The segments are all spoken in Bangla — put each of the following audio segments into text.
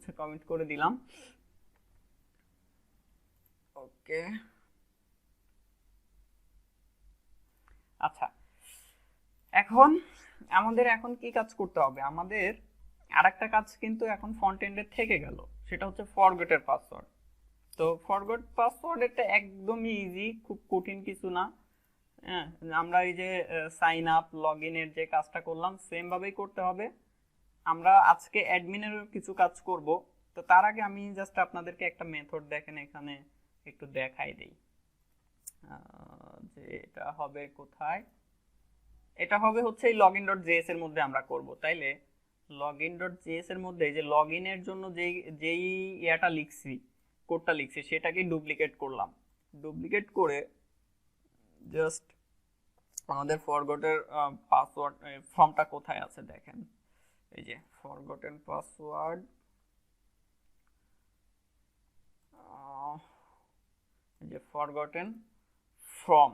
হচ্ছে কমেন্ট করে দিলাম। ওকে, আচ্ছা এখন আমাদের কি কাজ করতে হবে, আমাদের আরেকটা কাজ কিন্তু এখন ফ্রন্ট এন্ডে থেকে গেল, সেটা হচ্ছে ফরগেটের পাসওয়ার্ড। তো ফরগট পাসওয়ার্ড এটা একদমই ইজি, খুব কঠিন কিছু না। হ্যাঁ, আমরা এই যে সাইন আপ লগ ইনের যে কাজটা করলাম সেম ভাবেই করতে হবে। আমরা আজকে অ্যাডমিনেরও কিছু কাজ করব। তো তার আগে আমি জাস্ট আপনাদেরকে একটা মেথড দেখেন এখানে একটু দেখাই দিই, যে এটা হবে কোথায়, এটা হবে হচ্ছে এই login.js এর মধ্যে আমরা করব। তাইলে login.js এর মধ্যে যে লগ ইনের জন্য যেই যেই ইয়াটা লিখছি, কোডটা লিখছি, সেটাকে ডুপ্লিকেট করলাম। ডুপ্লিকেট করে জাস্ট আমাদের ফরগটের পাসওয়ার্ড ফর্মটা কোথায় আছে দেখেন, এই যে ফরগটেন পাসওয়ার্ড, এই যে ফরগটেন ফ্রম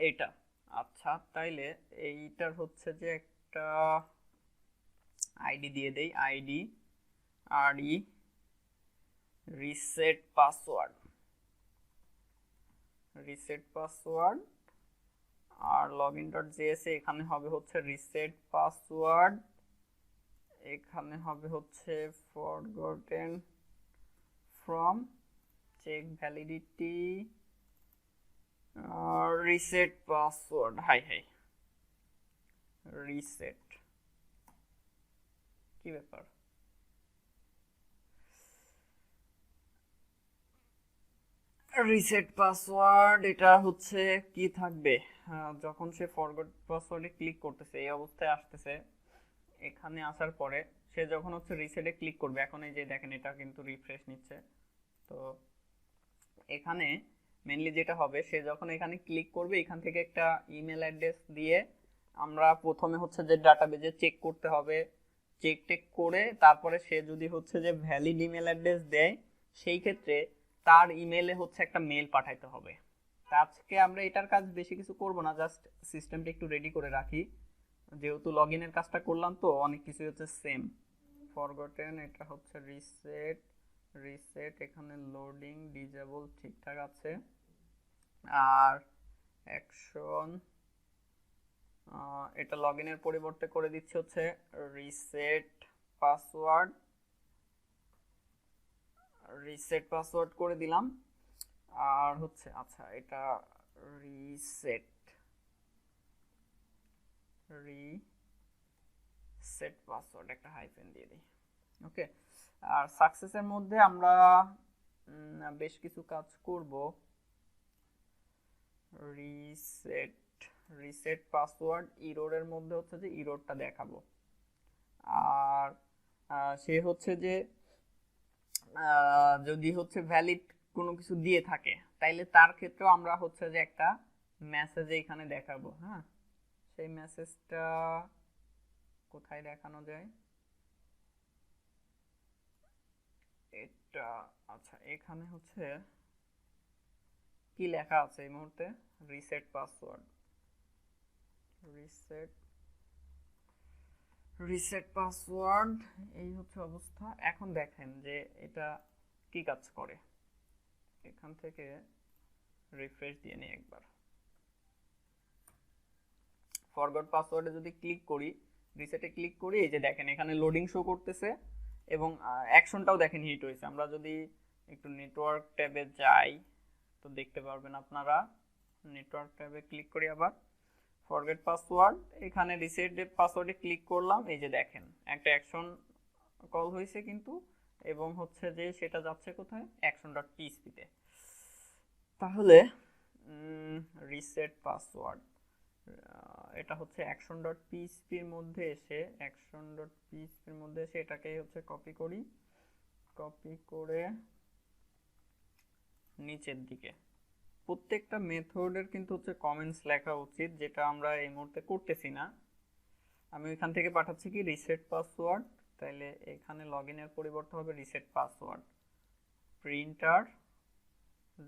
এইটা। আচ্ছা তাইলে এইটার হচ্ছে যে একটা আইডি দিয়ে দেই, আইডি আর রিসেট পাসওয়ার্ড, রিসেট পাসওয়ার্ড আর login.js এ এখানে হবে হচ্ছে রিসেট পাসওয়ার্ড, এখানে হবে হচ্ছে ফরগটেন ফ্রম, চেক ভ্যালিডিটি আর রিসেট পাসওয়ার্ড, হাই হাই রিসেট, কি ব্যাপার, রিসেট পাসওয়ার্ড এটা হচ্ছে কি থাকবে, যখন সে ফরগট পাসওয়ার্ডে ক্লিক করতেছে এই অবস্থায় আসতেছে, এখানে আসার পরে সে যখন হচ্ছে রিসেটে ক্লিক করবে, এখন এই যে দেখেন এটা কিন্তু রিফ্রেশ নিচ্ছে। তো এখানে মেনলি যেটা হবে, সে যখন এখানে ক্লিক করবে এখান থেকে একটা ইমেল অ্যাড্রেস দিয়ে আমরা প্রথমে হচ্ছে যে ডাটাবেজে চেক করতে হবে, চেক টেক করে তারপরে সে যদি হচ্ছে যে ভ্যালিড ইমেল অ্যাড্রেস দেয়, সেই ক্ষেত্রে তার ইমেলে হচ্ছে একটা মেল পাঠাইতে হবে। তা আজকে আমরা এটার কাজ বেশি কিছু করব না, জাস্ট সিস্টেমটা একটু রেডি করে রাখি, যেহেতু লগ ইনের কাজটা করলাম তো অনেক কিছু হচ্ছে সেম। ফরগটেন এটা হচ্ছে রিসেট, রিসেট এখানে লোডিং ডিজেবল ঠিকঠাক আছে, আর অ্যাকশন এটা লগ ইনের পরিবর্তে করে দিচ্ছি হচ্ছে রিসেট পাসওয়ার্ড, রিসেট পাসওয়ার্ড করে দিলাম। আর হচ্ছে আচ্ছা এটা রিসেট, রিসেট পাসওয়ার্ড একটা হাইফেন দিয়ে দিই। ওকে, আর সাকসেসের মধ্যে আমরা বেশ কিছু কাজ করব। রিসেট, রিসেট পাসওয়ার্ড ইরোরের মধ্যে হচ্ছে যে ইরোরটা দেখাবো, আর সে হচ্ছে যে যদি হচ্ছে ভ্যালিড কোনো কিছু দিয়ে থাকে তাইলে তার ক্ষেত্রেও আমরা হচ্ছে যে একটা মেসেজ এখানে দেখাবো। হ্যাঁ, সেই মেসেজটা কোথায় দেখানো যায়, এটা আচ্ছা এখানে হচ্ছে কি লেখা আছে এই মুহূর্তে, reset password, reset, reset password, এই হচ্ছে অবস্থা। এখন দেখেন যে এটা কি কাজ করে, এখান থেকে রিফ্রেশ দিয়ে নিই একবার। ফরগট পাসওয়ার্ডে যদি ক্লিক করি, রিসেটে ক্লিক করি, এই যে দেখেন এখানে লোডিং শো করতেছে এবং অ্যাকশনটাও দেখেন হিট হয়েছে। আমরা যদি একটু নেটওয়ার্ক ট্যাবে যাই তো দেখতে পারবেন আপনারা, নেটওয়ার্ক ট্যাবে ক্লিক করি আবার, ফরগেট পাসওয়ার্ড, এখানে রিসেট পাসওয়ার্ডে ক্লিক করলাম, এই যে দেখেন একটা অ্যাকশন কল হয়েছে কিন্তু, এবং হচ্ছে যে সেটা যাচ্ছে কোথায়, action.php তে। তাহলে রিসেট পাসওয়ার্ড এটা হচ্ছে action.php এর মধ্যে এসে, action.php এর মধ্যে এসে এটাকে হচ্ছে কপি করি, কপি করে নিচের দিকে, প্রত্যেকটা মেথডের কিন্তু হচ্ছে কমেন্টস লেখা উচিত, যেটা আমরা এই মুহূর্তে করতেছি না। আমি এখান থেকে পাঠাচ্ছি কি রিসেট পাসওয়ার্ড, তাইলে এখানে লগইনের পরিবর্তে হবে রিসেট পাসওয়ার্ড, প্রিন্টার $_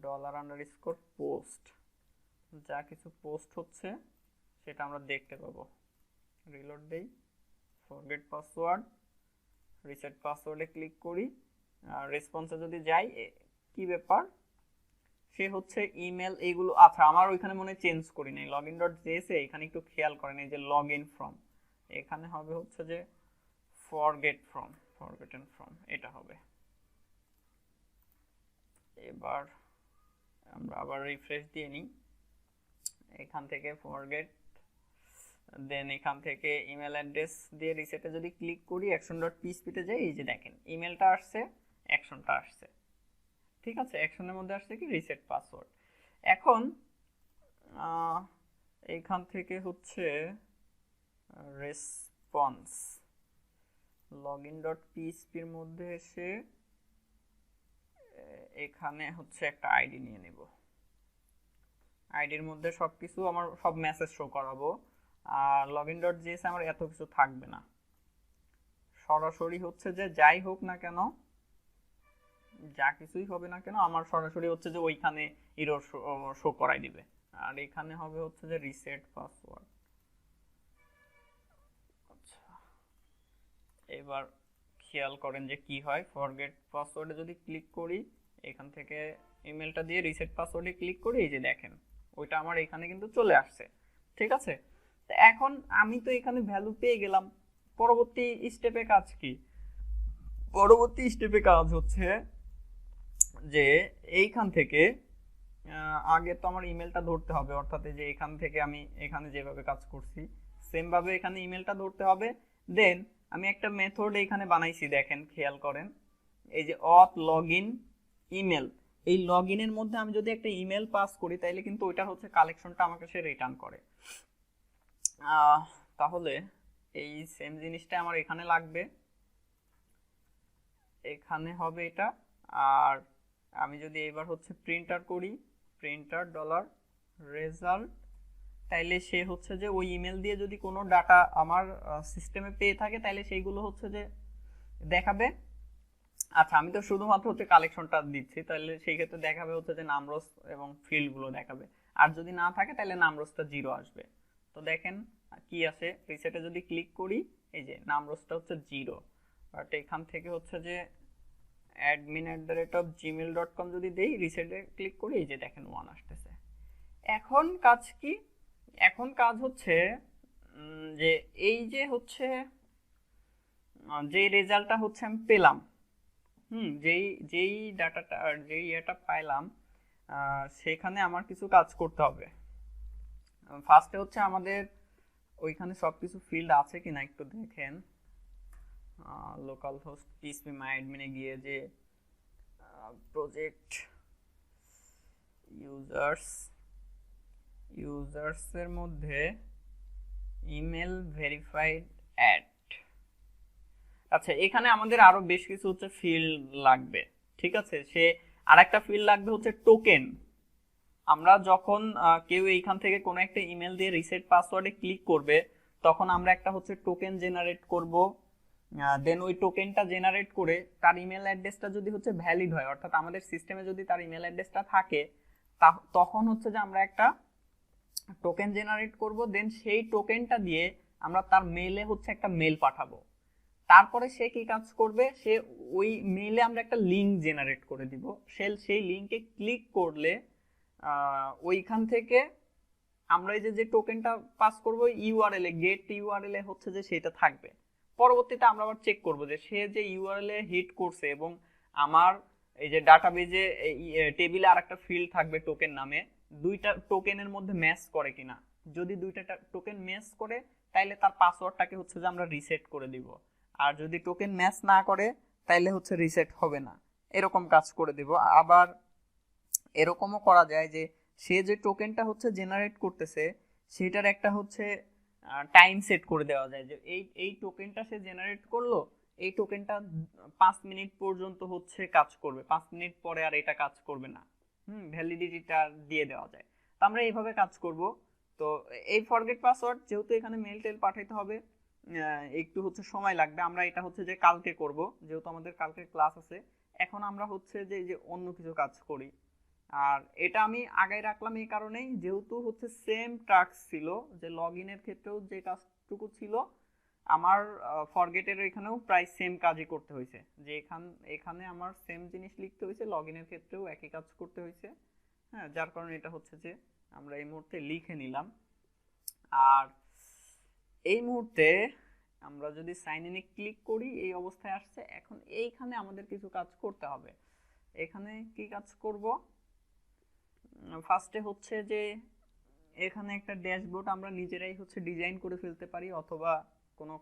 পোস্ট, যা কিছু পোস্ট হচ্ছে সেটা আমরা দেখতে পাবো। রিলোড দেই, ফরগেট পাসওয়ার্ড, রিসেট পাসওয়ার্ডে ক্লিক করি, রেসপন্সে যদি যাই, কি ব্যাপার, সে হচ্ছে ইমেল এইগুলো, আচ্ছা আমার ওইখানে মনে চেঞ্জ করি নাই, লগ ইন ডট জেএস এখানে একটু খেয়াল করেন, এই যে লগ ইন ফ্রম, এখানে হবে হচ্ছে যে ফরগেটেন ফ্রম, এটা হবে। এবার আমরা আবার রিফ্রেশ দিয়ে নিই, এখান থেকে ফরগেট, দেন এখান থেকে ইমেল অ্যাড্রেস দিয়ে রিসেটে যদি ক্লিক করি, অ্যাকশন ডট পিএইচপিতে যাই, এই যে দেখেন ইমেলটা আসছে, অ্যাকশনটা আসছে, ঠিক আছে, অ্যাকশনের মধ্যে আসছে কি রিসেট পাসওয়ার্ড। এখন এইখান থেকে হচ্ছে রেসপন্স, লগইন ডট পিএইচপির মধ্যে এসে এখানে হচ্ছে একটা আইডি নিয়ে নেব, আইডির মধ্যে সবকিছু আমার সব মেসেজ শো করাবো, আর লগইন ডট জিএস আমার এত কিছু থাকবে না, সরাসরি হচ্ছে যে যাই হোক না কেন, যা কিছুই হবে না কেন আমার সরাসরি হচ্ছে যে ওইখানে এরর শো করাই দিবে। আর এখানে হবে হচ্ছে যে রিসেট পাসওয়ার্ড। আচ্ছা, এবার খেয়াল করেন যে কি হয়, ফরগেট পাসওয়ার্ডে যদি ক্লিক করি, এখান থেকে ইমেলটা দিয়ে রিসেট পাসওয়ার্ডে ক্লিক করি, এই যে দেখেন ওইটা আমার এখানে কিন্তু চলে আসছে, ঠিক আছে। তো এখন আমি তো এখানে ভ্যালু পেয়ে গেলাম, পরবর্তী স্টেপে কাজ কি, পরবর্তী স্টেপে কাজ হচ্ছে যে এইখান থেকে আগে তো আমার ইমেলটা ধরতে হবে, অর্থাৎ যে এখান থেকে আমি এখানে যেভাবে কাজ করছি সেম ভাবে এখানে ইমেলটা ধরতে হবে। দেন আমি একটা মেথড এখানে বানাইছি, দেখেন খেয়াল করেন, এই যে অথ লগইন ইমেল, এই লগইনের মধ্যে আমি যদি একটা ইমেল পাস করি তাহলে কিন্তু ওইটা হচ্ছে কালেকশনটা আমাকে সে রিটার্ন করে। তাহলে এই সেম জিনিসটা আমার এখানে লাগবে, এখানে হবে এটা। আর আমি যদি এবার হচ্ছে প্রিন্টার করি, প্রিন্টার ডলার রেজাল্ট, তাইলে সে হচ্ছে যে ওই ইমেল দিয়ে যদি কোনো ডাটা আমার সিস্টেমে পেয়ে থাকে তাহলে সেইগুলো হচ্ছে যে দেখাবে। আচ্ছা আমি তো শুধুমাত্র হচ্ছে কালেকশনটা দিচ্ছি, তাহলে সেই ক্ষেত্রে দেখাবে হচ্ছে যে নামরোজ এবং ফিল্ডগুলো দেখাবে, আর যদি না থাকে তাহলে নামরোজটা 0 আসবে। তো দেখেন কি আসে, রিসেটে যদি ক্লিক করি, এই যে নামরোজটা হচ্ছে 0, বাট এখান থেকে হচ্ছে যে admin@gmail.com যদি দেই, রিসেটে ক্লিক করি, এই যে দেখেন 1 আসতেছে। এখন কাজ কি, এখন কাজ হচ্ছে যে এই যে হচ্ছে যে রেজাল্টটা হচ্ছে আমি পেলাম, যেই ডাটাটা যেই এটা পাইলাম, সেখানে আমার কিছু কাজ করতে হবে। ফার্স্টে হচ্ছে আমাদের ওইখানে সবকিছু ফিল্ড আছে কিনা একটু দেখেন, লোকাল হোস্ট পিএইচপি মাই অ্যাডমিনে গিয়ে যে প্রজেক্ট ইউজার্সের মধ্যে ইমেল ভেরিফাইড অ্যাড, আচ্ছা এখানে আমাদের আরো বেশ কিছু হচ্ছে ফিল্ড লাগবে, ঠিক আছে। সে আরেকটা ফিল্ড লাগবে হচ্ছে টোকেন। আমরা যখন কেউ এইখান থেকে কোনো একটা ইমেল দিয়ে রিসেট পাসওয়ার্ডে ক্লিক করবে, তখন আমরা একটা হচ্ছে টোকেন জেনারেট করব। দেন ওই টোকেনটা জেনারেট করে তার ইমেল অ্যাড্রেসটা যদি হচ্ছে ভ্যালিড হয়, অর্থাৎ আমাদের সিস্টেমে যদি তার ইমেল অ্যাড্রেসটা থাকে, তখন হচ্ছে যে আমরা একটা টোকেন জেনারেট করব। দেন সেই টোকেনটা দিয়ে আমরা তার মেইলে হচ্ছে একটা মেল পাঠাবো। তারপরে সে কি কাজ করবে, সে ওই মেইলে আমরা একটা লিংক জেনারেট করে দিব, সেই লিংকে ক্লিক করলে ওইখান থেকে আমরা এই যে টোকেনটা পাস করব ইউআরএল এ, গেট ইউআরএল এ হচ্ছে যে সেটা থাকবে। পরবর্তীতে আমরা আবার চেক করব যে সে যে ইউআরএল এ হিট করছে এবং আমার এই যে ডাটাবেজে টেবিলে আরেকটা ফিল্ড থাকবে টোকেন নামে, দুইটা টোকেনের মধ্যে ম্যাচ করে কিনা। যদি দুইটা টোকেন ম্যাচ করে তাহলে তার পাসওয়ার্ডটাকে হচ্ছে যে আমরা রিসেট করে দিব, আর যদি টোকেন ম্যাচ না করে তাহলে হচ্ছে রিসেট হবে না, এরকম কাজ করে দিব। আবার এরকমও করা যায় যে সে যে টোকেনটা হচ্ছে জেনারেট করতেছে সেটার একটা হচ্ছে টাইম সেট করে দেওয়া যায়, যে এই টোকেনটা সে জেনারেট করলো, এই টোকেনটা 5 মিনিট পর্যন্ত হচ্ছে কাজ করবে, 5 মিনিট পরে আর এটা কাজ করবে না, ভ্যালিডিটিটা দিয়ে দেওয়া যায়। তো আমরা এইভাবে কাজ করব। তো এই ফরগেট পাসওয়ার্ড যেহেতু এখানে মেল টেল পাঠাইতে হবে, একটু হচ্ছে সময় লাগবে, আমরা এটা হচ্ছে যে কালকে করব, যেহেতু আমাদের কালকে ক্লাস আছে। এখন আমরা হচ্ছে যে অন্য কিছু কাজ করি। আর এটা আমি আগায় রাখলাম এই কারণেই, যেহেতু হচ্ছে সেম টাস্ক ছিল, যে লগ ইনের ক্ষেত্রেও যে কাজটুকু ছিল আমার ফরগেটের এখানেও প্রায় সেম কাজই করতে হয়েছে, যে এখানে আমার সেম জিনিস লিখতে হয়েছে, লগ ইনের ক্ষেত্রেও একই কাজ করতে হয়েছে। হ্যাঁ, যার কারণে এটা হচ্ছে যে আমরা এই মুহূর্তে লিখে নিলাম। আর এই মুহূর্তে আমরা যদি সাইন ইনে ক্লিক করি, এই অবস্থায় আসছে। এখন এইখানে আমাদের কিছু কাজ করতে হবে। এখানে কি কাজ করব? ফার্স্টে হচ্ছে যে এখানে একটা ড্যাশবোর্ড আমরা নিজেরাই হচ্ছে ডিজাইন করে ফেলতে পারি, অথবা কোনো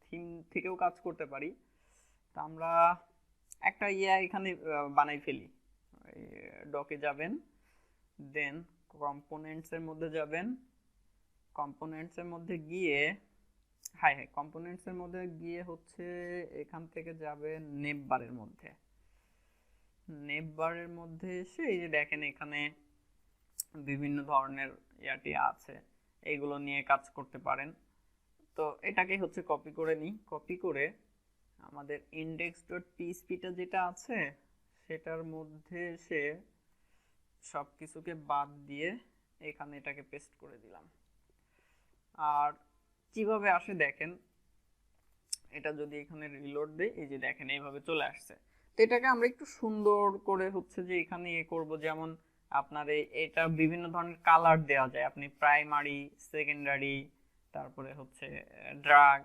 থিম থেকেও কাজ করতে পারি। তো আমরা একটা এখানে বানাই ফেলি। ডকে যাবেন, দেন কম্পোনেন্টসের মধ্যে যাবেন, কম্পোনেন্টসের মধ্যে গিয়ে কম্পোনেন্টসের মধ্যে গিয়ে হচ্ছে এখান থেকে যাবেন নেমবারের মধ্যে। নেমবারের মধ্যে এসে এই যে দেখেন এখানে বিভিন্ন ধরনের ইয়াটি আছে, এইগুলো নিয়ে কাজ করতে পারেন। তো এটাকে হচ্ছে কপি করে নিই। কপি করে আমাদের index.phpটা যেটা আছে সেটার মধ্যে এসে সব কিছুকে বাদ দিয়ে এখানে এটাকে পেস্ট করে দিলাম। আর কিভাবে আসে দেখেন, এটা যদি এখানে রিলোড দেই, এই যে দেখেন এইভাবে চলে আসছে। তো এটাকে আমরা একটু সুন্দর করে হচ্ছে যে এখানে করব, যেমন আপনার এটা বিভিন্ন ধরনের কালার দেওয়া যায়। আপনি প্রাইমারি, সেকেন্ডারি, তারপরে হচ্ছে ড্রাগ,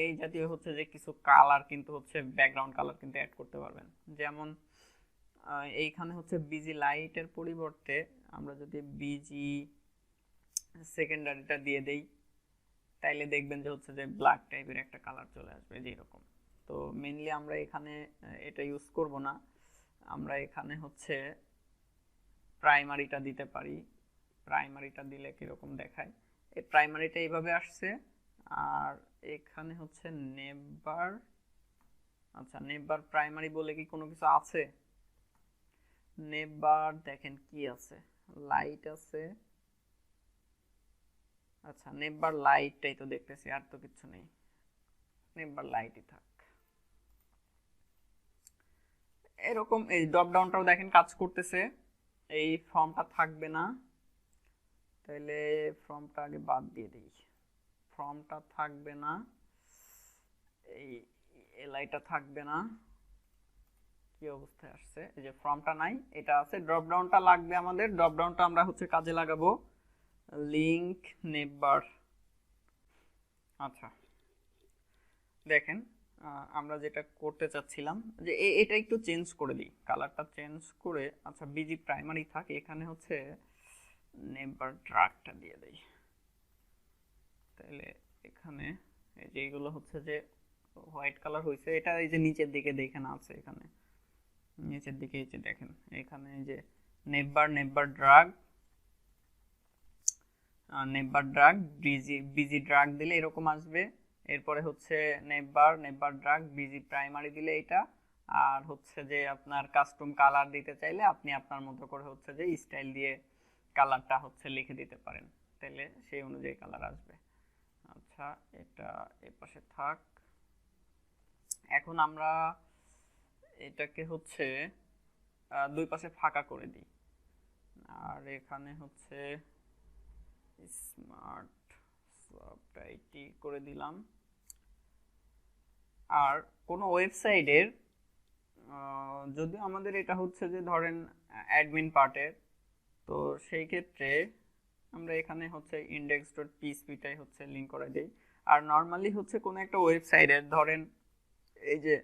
এই জাতীয় হচ্ছে যে কিছু কালার কিন্তু হচ্ছে ব্যাকগ্রাউন্ড কালার কিন্তু অ্যাড করতে পারবেন। যেমন এইখানে হচ্ছে বিজি লাইটের পরিবর্তে আমরা যদি বিজি সেকেন্ডারিটা দিয়ে দেই, তাইলে দেখবেন যে হচ্ছে যে ব্ল্যাক টাইপের একটা কালার চলে আসবে যেরকম। তো মেইনলি আমরা এখানে এটা ইউজ করব না, আমরা এখানে হচ্ছে প্রাইমারিটা দিতে পারি। প্রাইমারিটা দিলে কিরকম দেখায়, এই প্রাইমারিটা এইভাবে আসছে। আর এখানে হচ্ছে নেবার, আচ্ছা নেবার প্রাইমারি বলে কি কোনো কিছু আছে? নেবার দেখেন কি আছে, লাইট আছে। আচ্ছা নেবার লাইটটাই তো দেখতেছি, আর তো কিছু নেই, নেবার লাইটই থাক। এরকম এই ড্রপ ডাউনটাও দেখেন কাজ করতেছে। এই ফর্মটা থাকবে না, তাইলে ফর্মটা আগে বাদ দিয়ে দিই। ফর্মটা থাকবে না, এই এলআইটা থাকবে না। কি অবস্থায় আসছে, এই যে ফর্মটা নাই, এটা আছে। ড্রপ ডাউনটা লাগবে আমাদের। ড্রপ ডাউনটা আমরা হচ্ছে কাজে লাগাবো লিংক নেবার। আচ্ছা দেখেন আমরা যেটা করতে চাচ্ছিলাম যে এটা একটু চেঞ্জ করে দিই, কালারটা চেঞ্জ করে। আচ্ছা বিজি প্রাইমারি থাকে, এখানে হচ্ছে নেবার ড্রাগটা দিয়ে দেই। তাহলে এখানে এই যে এইগুলো হচ্ছে যে হোয়াইট কালার হয়েছে, এটা এই যে নিচের দিকে দেখেন আছে, এখানে নিচের দিকে এই যে দেখেন এখানে এই যে নেবার ড্রাগ, নেবার ড্রাগ বিজি ড্রাগ দিলে এরকম আসবে। এরপরে হচ্ছে নেবার ড্রাগ বিজি প্রাইমারি দিলে এটা। আর হচ্ছে যে আপনার কাস্টম কালার দিতে চাইলে আপনি আপনার মতো করে হচ্ছে যে স্টাইল দিয়ে কালারটা হচ্ছে লিখে দিতে পারেন, তাহলে সেই অনুযায়ী কালার আসবে। আচ্ছা এটা এই পাশে থাক। এখন আমরা এটাকে হচ্ছে দুই পাশে ফাঁকা করে দিই। আর এখানে হচ্ছে স্মার্ট সাবটাইটেল করে দিলাম। আর কোনো ওয়েবসাইটের যদি আমাদের এটা হচ্ছে যে ধরেন অ্যাডমিন পার্টের, তো সেই ক্ষেত্রে আমরা এখানে হচ্ছে index.phpটাই হচ্ছে লিংক করে দেই। আর নর্মালি হচ্ছে কোনো একটা ওয়েবসাইটের ধরেন এই যে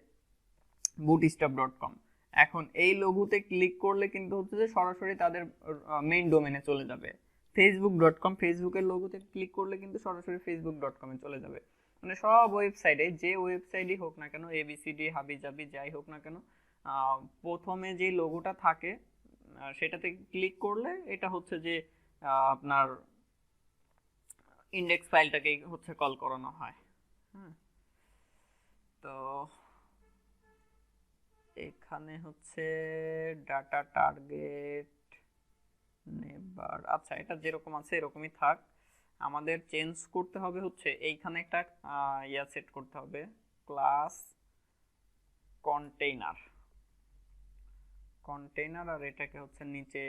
bootstrap.com, এখন এই লোগোতে ক্লিক করলে কিন্তু হচ্ছে যে সরাসরি তাদের মেইন ডোমেনে চলে যাবে। facebook.com, ফেসবুকের লোগোতে ক্লিক করলে কিন্তু সরাসরি facebook.com এ চলে যাবে। মানে সব ওয়েবসাইটে, যে ওয়েবসাইটই হোক না কেন, এবিসিডি হাবিজাবি যাই হোক না কেন, প্রথমে যে লোগোটা থাকে সেটাতে ক্লিক করলে এটা হচ্ছে যে আপনার ইন্ডেক্স ফাইলটাকে হচ্ছে কল করানো হয়। হ্যাঁ, তো এখানে হচ্ছে ডাটা টার্গেট নেবার, আচ্ছা এটা যেরকম আছে এরকমই থাক। আমাদের চেঞ্জ করতে হবে হচ্ছে এইখানে একটা সেট করতে হবে, ক্লাস কন্টেইনার। আর এটাকে হচ্ছে নিচে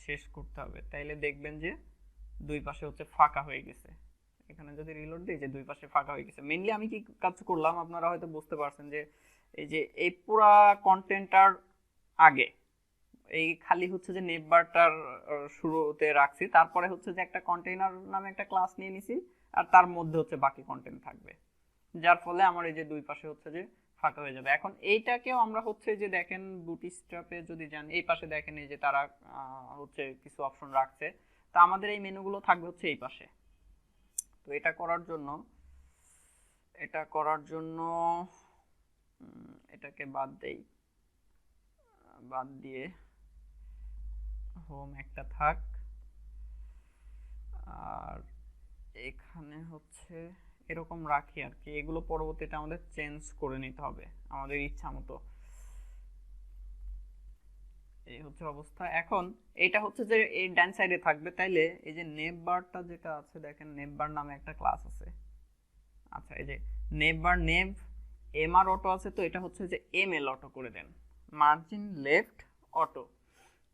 শেষ করতে হবে, তাইলে দেখবেন যে দুই পাশে হচ্ছে ফাঁকা হয়ে গেছে। এখানে যদি রিলোড দিই যে দুই পাশে ফাঁকা হয়ে গেছে। মেইনলি আমি কি কাজ করলাম আপনারা হয়তো বুঝতে পারছেন যে এই যে এই পুরা কন্টেন্টটার আগে এই খালি হচ্ছে যে নেভ বারটার শুরুতে রাখছি, তারপরে হচ্ছে যে একটা কন্টেইনার নামে একটা ক্লাস নিয়ে নিছি, আর তার মধ্যে হচ্ছে বাকি কন্টেন্ট থাকবে, যার ফলে আমার এই যে দুই পাশে হচ্ছে যে ফাঁকা হয়ে যাবে। এখন এইটাকেও আমরা হচ্ছে যে দেখেন বুটস্ট্র্যাপে যদি যান, এই পাশে দেখেন এই যে তারা হচ্ছে কিছু অপশন রাখছে, তা আমাদের এই মেনুগুলো থাকবে হচ্ছে এই পাশে। তো এটা করার জন্য এটাকে বাদ দিয়ে হোম একটা থাক, আর এখানে হচ্ছে এরকম রাখি আর কি। এগুলো পরবর্তীতে আমাদের চেঞ্জ করে নিতে হবে আমাদের ইচ্ছা মতো। এই হচ্ছে অবস্থা। এখন এটা হচ্ছে যে এই ডান সাইডে থাকবে, তাইলে এই যে নেভ বারটা যেটা আছে দেখেন, নেভ বার নামে একটা ক্লাস আছে। আচ্ছা, এই যে নেভ বার নেভ এমআর অটো আছে, তো এটা হচ্ছে যে এমএল অটো করে দেন, মার্জিন লেফট অটো,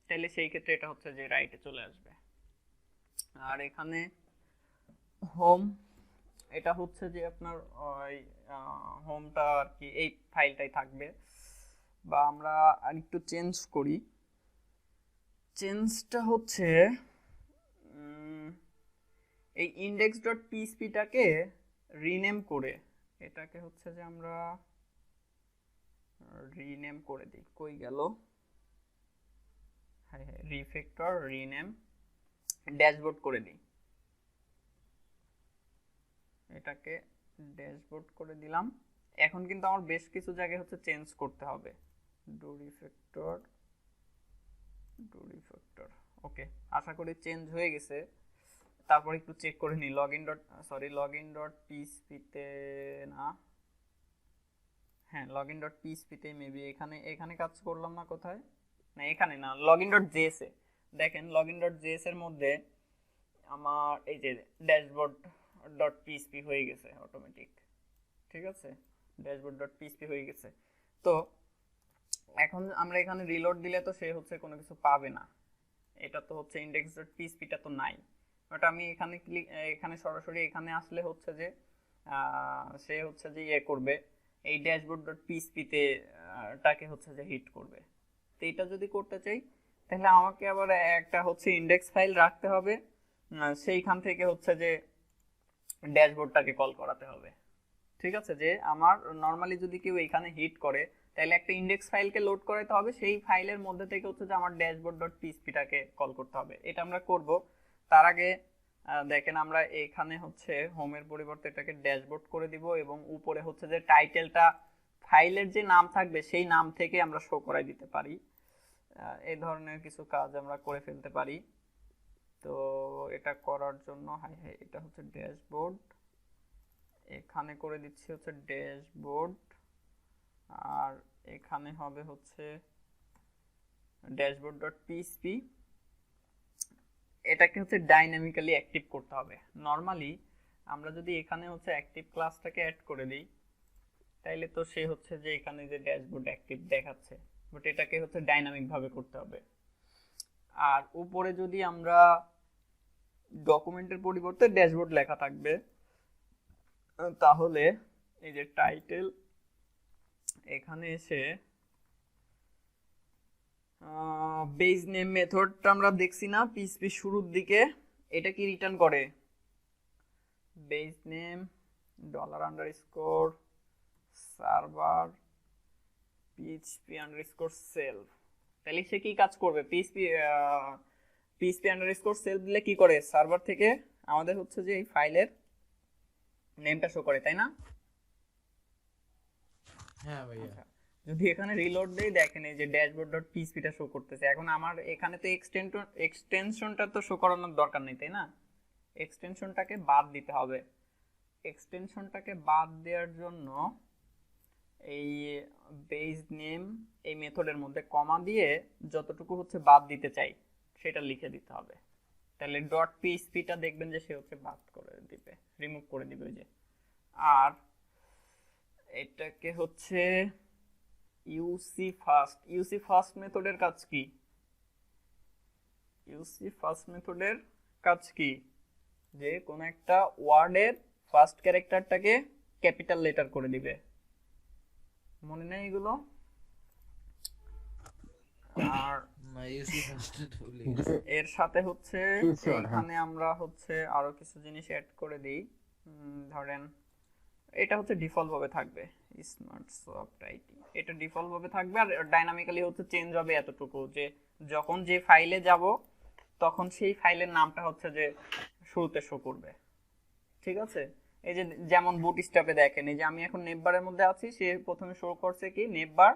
তাহলে সেই ক্ষেত্রে এটা হচ্ছে যে রাইটে চলে আসবে। আর এখানে হোম, এটা হচ্ছে যে আপনার ওই হোমটা আর কি এই ফাইলটাই থাকবে। বা আমরা আরেকটু চেঞ্জ করি, চেঞ্জটা হচ্ছে এই ইন্ডেক্স ডট পিএইচপিটাকে রিনেম করে এটাকে হচ্ছে যে আমরা রিনেম করে দিই। কই গেল? হ্যাঁ, রিফ্যাক্টর রিনেম ড্যাশবোর্ড করে দিই। এটাকে ড্যাশবোর্ড করে দিলাম। এখন কিন্তু আমার বেশ কিছু জায়গায় হচ্ছে চেঞ্জ করতে হবে। ডু রিফ্যাক্টর ওকে, আশা করি চেঞ্জ হয়ে গেছে। তারপর একটু চেক করে নিই লগইন ডট পিএইচপিতে না, হ্যাঁ লগইন ডট পিএইচপিতে মেবি এখানে কাজ করলাম না, কোথায় না এখানে না, লগইন ডট জেএস এ দেখেন। লগইন ডট জেএস এর মধ্যে আমার এই যে ড্যাশবোর্ড ডট পিএইচপি হয়ে গেছে অটোমেটিক, ঠিক আছে, ড্যাশবোর্ড ডট পিএইচপি হয়ে গেছে। তো এখন আমরা এখানে রিলোড দিলে তো সে হচ্ছে কোনো কিছু পাবে না, এটা তো হচ্ছে ইন্ডেক্স ডট পিএইচপিটা তো নাই। বাট আমি এখানে সরাসরি এখানে আসলে হচ্ছে যে সে হচ্ছে যে ইয়ে করবে, এই ড্যাশবোর্ড ডট পিএইচপিতে টাকে হচ্ছে যে হিট করবে। তো এটা যদি করতে চাই তাহলে আমাকে আবার একটা হচ্ছে ইন্ডেক্স ফাইল রাখতে হবে, সেইখান থেকে হচ্ছে যে ড্যাশবোর্ডটাকে কল করাতে হবে। ঠিক আছে, যে আমার নর্মালি যদি কেউ এখানে হিট করে তাহলে একটা ইন্ডেক্স ফাইলকে লোড করাতে হবে, সেই ফাইলের মধ্যে থেকে হচ্ছে যে আমার ড্যাশবোর্ড ডট পিএইচপিটাকে কল করতে হবে। এটা আমরা করব। তার আগে দেখেন আমরা এখানে হচ্ছে হোমের পরিবর্তে এটাকে ড্যাশবোর্ড করে দিব, এবং উপরে হচ্ছে যে টাইটেলটা ফাইলের যে নাম থাকবে সেই নাম থেকে আমরা শো করাই দিতে পারি। এই ধরনের কিছু কাজ আমরা করে ফেলতে পারি। তো এটা করার জন্য এটা হচ্ছে ড্যাশবোর্ড, এখানে করে দিচ্ছি হচ্ছে ড্যাশবোর্ড, আর এখানে হবে হচ্ছে ড্যাশবোর্ড ডট পিএইচপি। এটাকে হচ্ছে ডাইনামিক্যালি অ্যাক্টিভ করতে হবে। নরমালি আমরা যদি এখানে হচ্ছে অ্যাক্টিভ ক্লাসটাকে অ্যাড করে দিই তাইলে তো সে হচ্ছে যে এখানে যে ড্যাশবোর্ড অ্যাক্টিভ দেখাচ্ছে, বাট এটাকে হচ্ছে ডাইনামিক ভাবে করতে হবে। আর উপরে যদি আমরা ডকুমেন্টের পরিবর্তে ড্যাশবোর্ড লেখা থাকবে, তাহলে এই যে টাইটেল এখানে এসে বেজ নেম মেথডটা আমরা দেখছি না পিএইচপি শুরুর দিকে, এটা কি রিটার্ন করে? Base name $_ server PHP_self। তাহলে সে কি কাজ করবে? PHP_self দিলে কি করে? সার্ভার থেকে আমাদের হচ্ছে যে এই ফাইলের নেমটা শো করে, তাই না? হ্যাঁ ভাইয়া। যদি এখানে রিলোড দেই দেখেন এই যে ড্যাশবোর্ড ডট পিএইচপিটা শো করতেছে। এখন আমার এখানে তো এক্সটেনশনটা তো শো করানোর দরকার নেই, তাই না? এক্সটেনশনটাকে বাদ দিতে হবে। এক্সটেনশনটাকে বাদ দেওয়ার জন্য এই বেজ নেম এই মেথডের মধ্যে কমা দিয়ে যতটুকু হচ্ছে বাদ দিতে চাই সেটা লিখে দিতে হবে। তাহলে ডট পিএইচপিটা দেখবেন যে সে হচ্ছে বাদ করে দিবে, রিমুভ করে দিবে ওই যে। আর এটাকে হচ্ছে ইউসি ফার্স্ট মেথডের কাজ কি? ইউসি ফার্স্ট মেথডের কাজ কি? যে কোন একটা ওয়ার্ডের ফার্স্ট ক্যারেক্টারটাকে ক্যাপিটাল লেটার করে দিবে। মনে নেই এগুলো? আর এর সাথে হচ্ছে এখানে আমরা হচ্ছে আরো কিছু জিনিস অ্যাড করে দিই। ধরেন এটা হচ্ছে ডিফল্ট ভাবে থাকবে, স্মার্ট সফট আইটি, এটা ডিফল্ট ভাবে থাকবে। আর ডাইনামিক্যালি হচ্ছে চেঞ্জ হবে এতটুকু যে যখন যে ফাইলে যাব তখন সেই ফাইলের নামটা হচ্ছে যে শুরুতে শো করবে। ঠিক আছে? এই যে যেমন বুটস্ট্র্যাপে দেখেন, এই যে আমি এখন নেটবারের মধ্যে আছি, সে প্রথমে শো করছে কি নেটবার,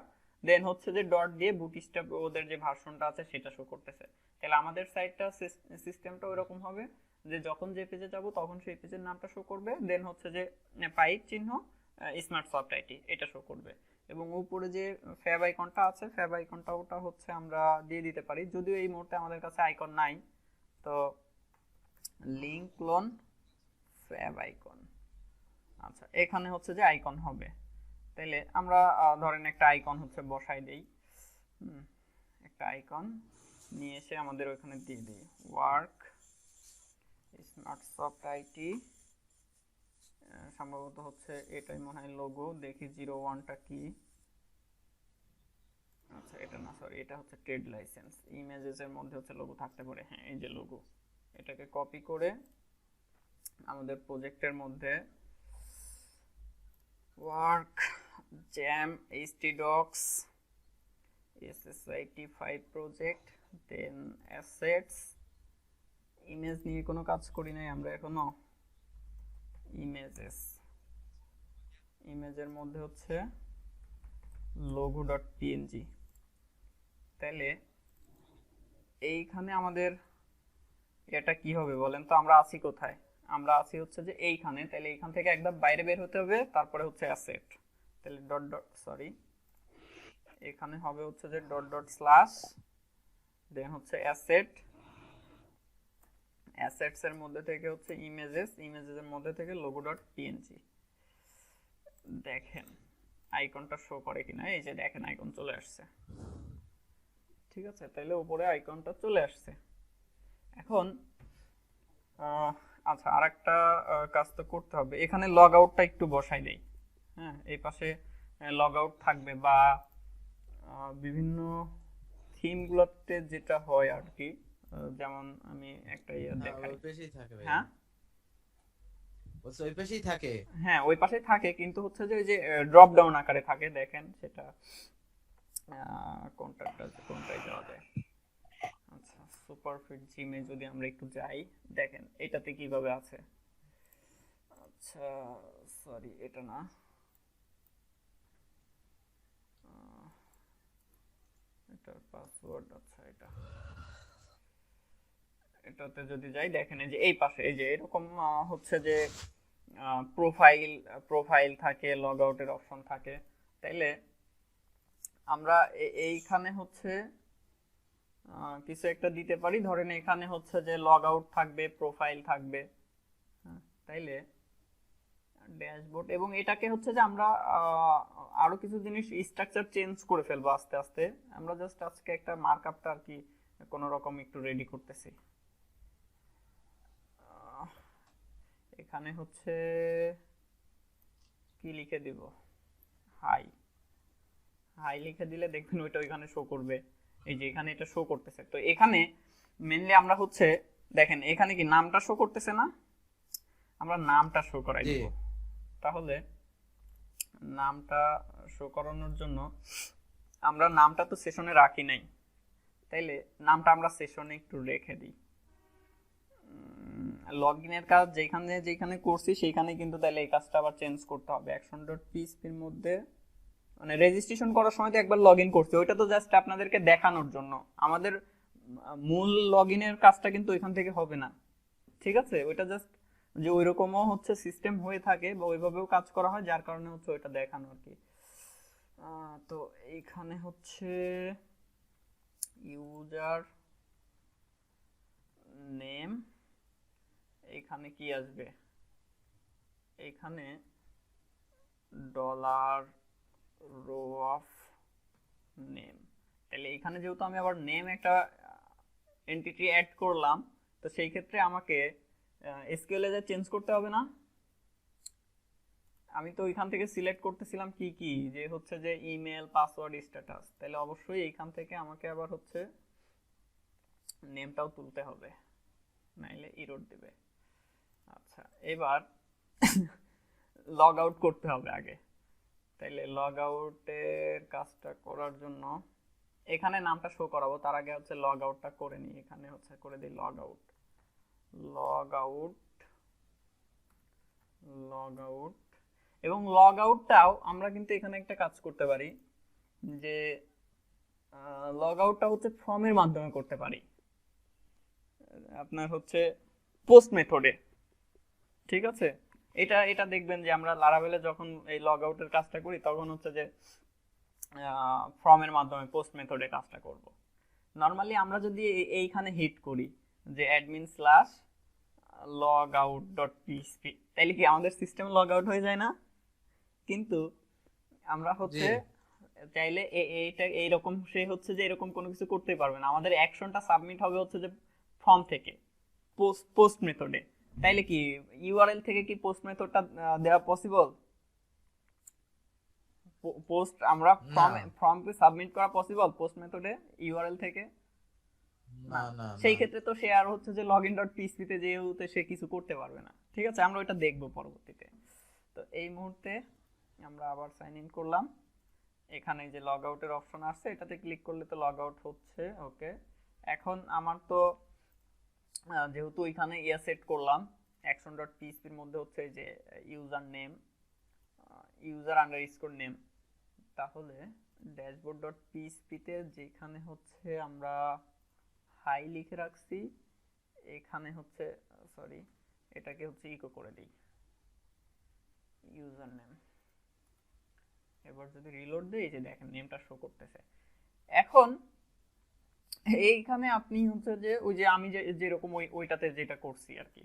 দেন হচ্ছে যে ডট দিয়ে বুটস্ট্র্যাপ ওদের যে ভার্সনটা আছে সেটা শো করতেছে। তাহলে আমাদের সাইটটা সিস্টেমটা ওইরকম হবে যে যখন যে পেজে যাব তখন সেই পেজের নামটা শো করবে, দেন হচ্ছে যে পাইপ চিহ্ন স্মার্ট সফট আইটি এটা শো করবে। এবং উপরে যে ফ্যাব আইকনটা আছে, ফ্যাব আইকনটা ওটা হচ্ছে আমরা দিয়ে দিতে পারি, যদিও এই মুহূর্তে আমাদের কাছে আইকন নাই। তো লিংক ক্লোন ফ্যাব আইকন, আচ্ছা এখানে হচ্ছে যে আইকন হবে। তাহলে আমরা ধরেন একটা আইকন হচ্ছে বসাই দেই, একটা আইকন নিয়ে এসে আমাদের ওইখানে দিয়ে দিই ওয়ার্ক স্মার্ট সফট আইটি, সম্ভবত হচ্ছে এটাই মনে হয় লোগো, দেখি 01টা কি, আচ্ছা এটা না, সরি এটা হচ্ছে ট্রেড লাইসেন্স। ইমেজেস এর মধ্যে হচ্ছে লোগো থাকতে পারে, হ্যাঁ এই যে লোগো, এটাকে কপি করে আমাদের প্রজেক্টের মধ্যে ওয়ার্ক জ্যাম htdocs ssit5 project, then assets, image নিয়ে কোনো কাজ করি নাই আমরা এখনো, ইমেজেস, ইমেজের মধ্যে হচ্ছে logo.png। তাহলে এইখানে আমাদের এটা কি হবে বলেন তো? আমরা আছি কোথায়? আমরা আছি হচ্ছে যে এইখানে। তাহলে এইখান থেকে একদম বাইরে বের হতে হবে, তারপরে হচ্ছে অ্যাসেট। তাহলে ডট ডট সরি এখানে হবে হচ্ছে যে ডট ডট স্ল্যাশ, দেন হচ্ছে অ্যাসেট, অ্যাসেটস এর মধ্যে থেকে হচ্ছে ইমেজেস, ইমেজেস এর মধ্যে থেকে logo.png। দেখেন আইকনটা শো করে কিনা, এই যে দেখেন আইকন চলে আসছে। ঠিক আছে, তাহলে উপরে আইকনটা চলে আসছে। এখন আচ্ছা আরেকটা কাজ তো করতে হবে, এখানে লগ আউটটা একটু বসাই দেই। হ্যাঁ, এই পাশে লগ আউট থাকবে, বা বিভিন্ন থিমগুলোতে যেটা হয় আর কি, যেমন আমি একটা দেখাই। ওই পেজেই থাকে ভাই। হ্যাঁ ওই পেজেই থাকে। হ্যাঁ ওই পাশেই থাকে, কিন্তু হচ্ছে যে ওই যে ড্রপ ডাউন আকারে থাকে, দেখেন সেটা কোনটায় যাওয়া যায়। আচ্ছা সুপারফিট জিমে যদি আমরা একটু যাই, দেখেন এটাতে কিভাবে আছে। আচ্ছা সরি এটা না, এটার পাসওয়ার্ড, আচ্ছা এটাতে যদি যাই, দেখেন এই যে এই পাশে এই যে এরকম হচ্ছে যে প্রোফাইল থাকে, লগ আউটের অপশন থাকে। তাইলে আমরা এইখানে হচ্ছে কিছু একটা দিতে পারি, ধরেন এখানে হচ্ছে যে লগ আউট থাকবে, প্রোফাইল থাকবে, তাইলে ড্যাশবোর্ড, এবং এটাকে হচ্ছে যে আমরা আরো কিছু জিনিস স্ট্রাকচার চেঞ্জ করে ফেলবো আস্তে আস্তে। আমরা জাস্ট আজকে একটা মার্কআপটা আর কি কোনো রকম একটু রেডি করতেছি। এখানে হচ্ছে কি লিখে দিব, হাই, হাই লিখে দিলে দেখবেন ওইটা ওইখানে শো করবে। এই যে এখানে এটা শো করতেছে। তো এখানে মেইনলি আমরা হচ্ছে দেখেন এখানে কি নামটা শো করতেছে না, আমরা নামটা শো করাই দিব। তাহলে নামটা শো করানোর জন্য আমরা নামটা তো সেশনে রাখি নাই, তাইলে নামটা আমরা সেশনে একটু রেখে দিই। লগইনের কাজ যেখানে যেখানে করছি সেইখানে কিন্তু তাহলে এই কাজটা আবার চেঞ্জ করতে হবে। action.php এর মধ্যে মানে রেজিস্ট্রেশন করার সময় তো একবার লগইন করছি, ওইটা তো জাস্ট আপনাদেরকে দেখানোর জন্য, আমাদের মূল লগইনের কাজটা কিন্তু ওইখান থেকে হবে না। ঠিক আছে, ওইটা জাস্ট যে ওইরকমও হচ্ছে সিস্টেম হয়ে থাকে বা ওইভাবেও কাজ করা হয়, যার কারণে হচ্ছে ওইটা দেখানো আর কি। তো এইখানে হচ্ছে ইউজার নেম, এইখানে কি আসবে, এইখানে ডলার রো অফ নেম। তাহলে এখানে যেহেতু আমি আবার নেম একটা এন্টিটি অ্যাড করলাম, তো সেই ক্ষেত্রে আমাকে এসকিউএল এ চেঞ্জ করতে হবে না? আমি তো ওইখান থেকে সিলেক্ট করতেছিলাম কি কি, যে হচ্ছে যে ইমেল, পাসওয়ার্ড, স্ট্যাটাস, তাহলে অবশ্যই এইখান থেকে আমাকে আবার হচ্ছে নেমটাও তুলতে হবে, নাইলে এরর দিবে। আচ্ছা, এবার লগ আউট করতে হবে আগে। তাইলে লগ আউটের কাজটা করার জন্য এখানে নামটা শো করাবো, তার আগে হচ্ছে লগ আউটটা করে নিই। এখানে হচ্ছে করে দিই log out, log out, log out. এবং লগ আউটটাও আমরা কিন্তু এখানে একটা কাজ করতে পারি, যে লগ আউটটা হচ্ছে ফর্মের মাধ্যমে করতে পারি, আপনার হচ্ছে পোস্ট মেথডে। ঠিক আছে, এটা এটা দেখবেন যে আমরা লারাভেলে যখন এই লগ আউটের কাজটা করি তখন হচ্ছে যে ফর্মের মাধ্যমে পোস্ট মেথডে কাজটা করব। নর্মালি আমরা যদি এইখানে হিট করি যে admin slash log out dot PHP, তাইলে কি আমাদের সিস্টেম লগ আউট হয়ে যায় না? কিন্তু আমরা হচ্ছে চাইলে এইটা এইরকম, সে হচ্ছে যে এরকম কোনো কিছু করতে পারবে না। আমাদের অ্যাকশনটা সাবমিট হবে হচ্ছে যে ফর্ম থেকে পোস্ট মেথডে। তাইলে কি ইউআরএল থেকে কি পোস্ট মেথডটা দেওয়া পসিবল? পোস্ট আমরা ফর্মকে সাবমিট করা পসিবল পোস্ট মেথডে ইউআরএল থেকে? না না, সেই ক্ষেত্রে তো সে আর হচ্ছে যে login.php তে যেহেতু সে কিছু করতে পারবে না। ঠিক আছে, আমরা ওটা দেখবো পরবর্তীতে। তো এই মুহূর্তে আমরা আবার সাইন ইন করলাম। এখানে যে লগ আউটের অপশন আসছে, এটাতে ক্লিক করলে তো লগ আউট হচ্ছে। ওকে, এখন আমার তো যেহেতু এখানে সেট করলাম action.php এর মধ্যে হচ্ছে যে user name, user underscore name, তাহলে ড্যাশবোর্ড.php তে যেখানে হচ্ছে আমরা হাই লিখে রাখছি, এখানে হচ্ছে সরি, এটাকে হচ্ছে ইকো করে দিই ইউজার নেম। এবার যদি রিলোড দেই, যে দেখেন নেমটা শো করতেছে। এখন এইখানে আপনি হচ্ছে যে ওই যে আমি যেরকম ওইটাতে যেটা করছি আর কি,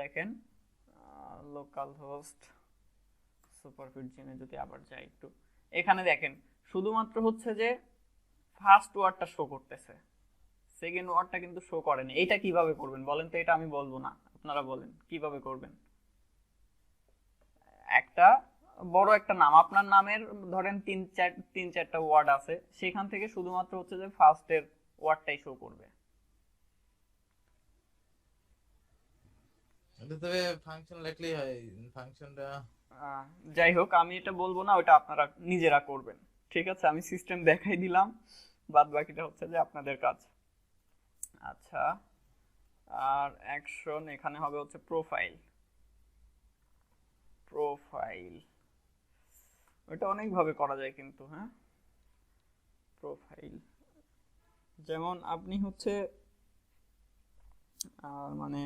দেখেন লোকাল হোস্ট সুপারফিট জেনে যদি আবার যাই একটু, এখানে দেখেন শুধুমাত্র হচ্ছে যে ফার্স্ট ওয়ার্ডটা শো করতেছে, সেকেন্ড ওয়ার্ডটা কিন্তু শো করেনি। এইটা কিভাবে করবেন বলেন তো? এটা আমি বলবো না, আপনারা বলেন কিভাবে করবেন। একটা বড় একটা নাম, আপনার নামের ধরেন তিন চারটা ওয়ার্ড আছে, সেখান থেকে শুধুমাত্র হচ্ছে যে ফার্স্টের ওয়ার্ডটাই শো করবে। এটা তবে ফাংশন লিখলেই হয়, ফাংশনটা। যাই হোক, আমি এটা বলবো না, ওটা আপনারা নিজেরা করবেন। ঠিক আছে, আমি সিস্টেম দেখাই দিলাম, বাদ বাকিটা হচ্ছে যে আপনাদের কাজ। আচ্ছা, আর অ্যাকশন এখানে হবে হচ্ছে প্রোফাইল। প্রোফাইল ওটা অনেকভাবে করা যায় কিন্তু, হ্যাঁ। প্রোফাইল যেমন আপনি হচ্ছে মানে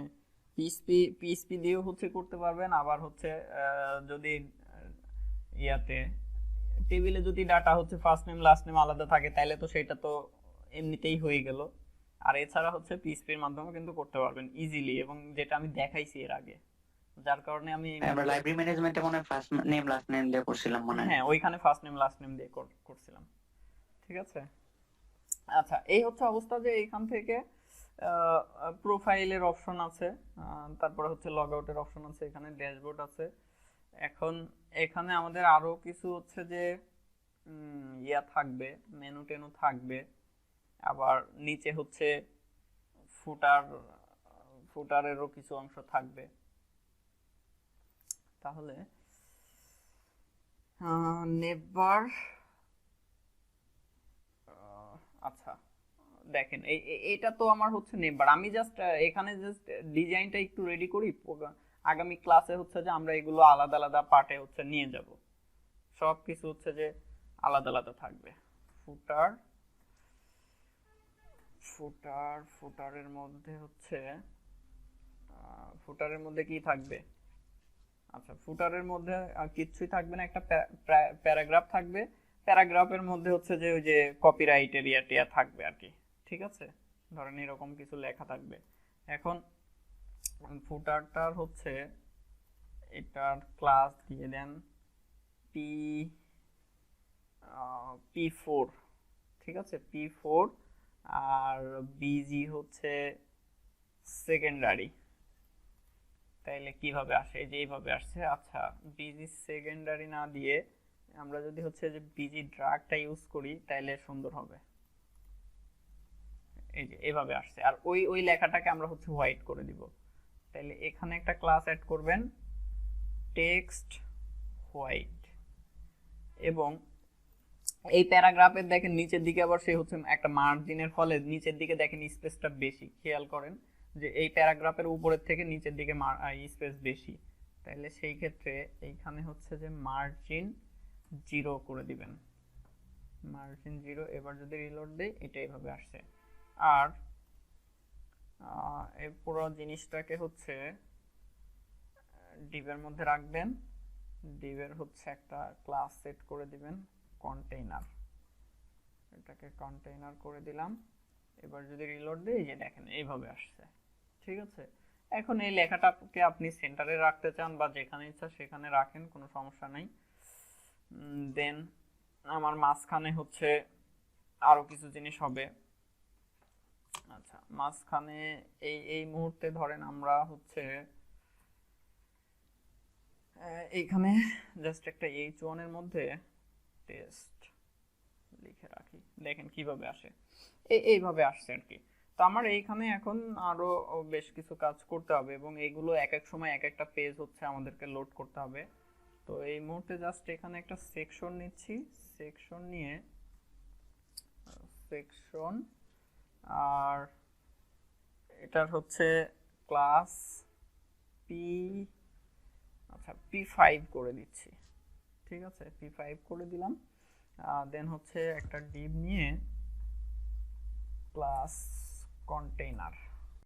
পিএইচপি দিয়েও হচ্ছে করতে পারবেন, আবার হচ্ছে যদি ইয়াতে টেবিলে যদি ডাটা হচ্ছে ফার্স্ট নেম লাস্ট নেম আলাদা থাকে, তাহলে তো সেটা তো এমনিতেই হয়ে গেল। আর এছাড়া হচ্ছে পিএইচপির মাধ্যমে কিন্তু করতে পারবেন ইজিলি, এবং যেটা আমি দেখাইছি এর আগে, যার কারণে আমি আমরা লাইব্রেরি ম্যানেজমেন্টে মনে হয় ফার্স্ট নেম লাস্ট নেম দিয়ে করছিলাম মনে হয়। হ্যাঁ, ওইখানে ফার্স্ট নেম লাস্ট নেম দিয়ে করছিলাম। ঠিক আছে, আচ্ছা, এই হচ্ছে অবস্থা যে এইখান থেকে প্রোফাইলের অপশন আছে, তারপরে হচ্ছে লগ আউটের অপশন আছে, এখানে ড্যাশবোর্ড আছে। এখন এখানে আমাদের আরো কিছু হচ্ছে যে ইয়া থাকবে, মেনু টেনু থাকবে, আবার নিচে হচ্ছে ফুটারেরও কিছু অংশ থাকবে। তাহলে নেভার, আচ্ছা দেখেন এটা তো আমার হচ্ছে নেভার, আমি জাস্ট এখানে জাস্ট ডিজাইনটা একটু রেডি করি, আগামী ক্লাসে হচ্ছে যে আমরা এগুলো আলাদা আলাদা পার্টে হচ্ছে নিয়ে যাব, সব কিছু হচ্ছে যে আলাদা আলাদা থাকবে। ফুটারের মধ্যে হচ্ছে ফুটারের মধ্যে কি থাকবে? আচ্ছা, ফুটারের মধ্যে কিচ্ছুই থাকবে না, একটা প্যারাগ্রাফ থাকবে। প্যারাগ্রাফের মধ্যে হচ্ছে যে ওই যে কপিরাইটের টিয়া থাকবে আর কি। ঠিক আছে, ধরেন এরকম কিছু লেখা থাকবে। এখন ফুটারটার হচ্ছে এটার ক্লাস দিয়ে দেন P4। ঠিক আছে, P4, আর বিজি হচ্ছে সেকেন্ডারি। তাইলে কিভাবে আসে, এই যে এইভাবে আসছে। আচ্ছা, বিজি সেকেন্ডারি না দিয়ে আমরা যদি হচ্ছে যে বিজি ড্রাগটা ইউজ করি তাইলে সুন্দর হবে। এই যে এভাবে আসছে, আর ওই ওই লেখাটাকে আমরা হচ্ছে হোয়াইট করে দিব। তাইলে এখানে একটা ক্লাস অ্যাড করবেন টেক্সট হোয়াইট, এবং এই প্যারাগ্রাফের দেখেন নিচের দিকে আবার সে হচ্ছে একটা মার্জিনের ফলে নিচের দিকে দেখেন স্পেসটা বেশি, খেয়াল করেন যে এই প্যারাগ্রাফের উপরের থেকে নিচের দিকে স্পেস বেশি। তাহলে সেই ক্ষেত্রে এইখানে হচ্ছে যে মার্জিন 0 করে দিবেন, মার্জিন 0। এবার যদি রিলোড দেই এটা এইভাবে আসছে। আর এই পুরো জিনিসটাকে হচ্ছে ডিভের মধ্যে রাখবেন, ডিভের হচ্ছে একটা ক্লাস সেট করে দিবেন কন্টেইনার, এটাকে কন্টেইনার করে দিলাম। এবার যদি রিলোড দিই যে দেখেন এইভাবে আসছে, ঠিক আছে। এখন এই লেখাটাকে আপনি সেন্টারে রাখতে চান বা যেখানে ইচ্ছা সেখানে রাখেন, কোনো সমস্যা নাই। দেন আমার মাঝখানে হচ্ছে আরো কিছু জিনিস হবে। আচ্ছা, মাঝখানে এই মুহূর্তে ধরেন আমরা হচ্ছে এইখানে জাস্ট একটা H1 এর মধ্যে টেস্ট লিখে রাখি, দেখেন কিভাবে আসে, এইভাবে আসছে আর কি। তো আমার এইখানে এখন আরো বেশ কিছু কাজ করতে হবে, এবং এইগুলো এক এক সময় এক একটা পেজ হচ্ছে আমাদেরকে লোড করতে হবে। তো এই মুহূর্তে জাস্ট এখানে একটা সেকশন নিচ্ছি, সেকশন নিয়ে সেকশন, আর এটার হচ্ছে ক্লাস পি, আচ্ছা P5 করে দিচ্ছি, ঠিক আছে, P5 করে দিলাম। দেন হচ্ছে একটা ডিভ নিয়ে ক্লাস কন্টেইনার,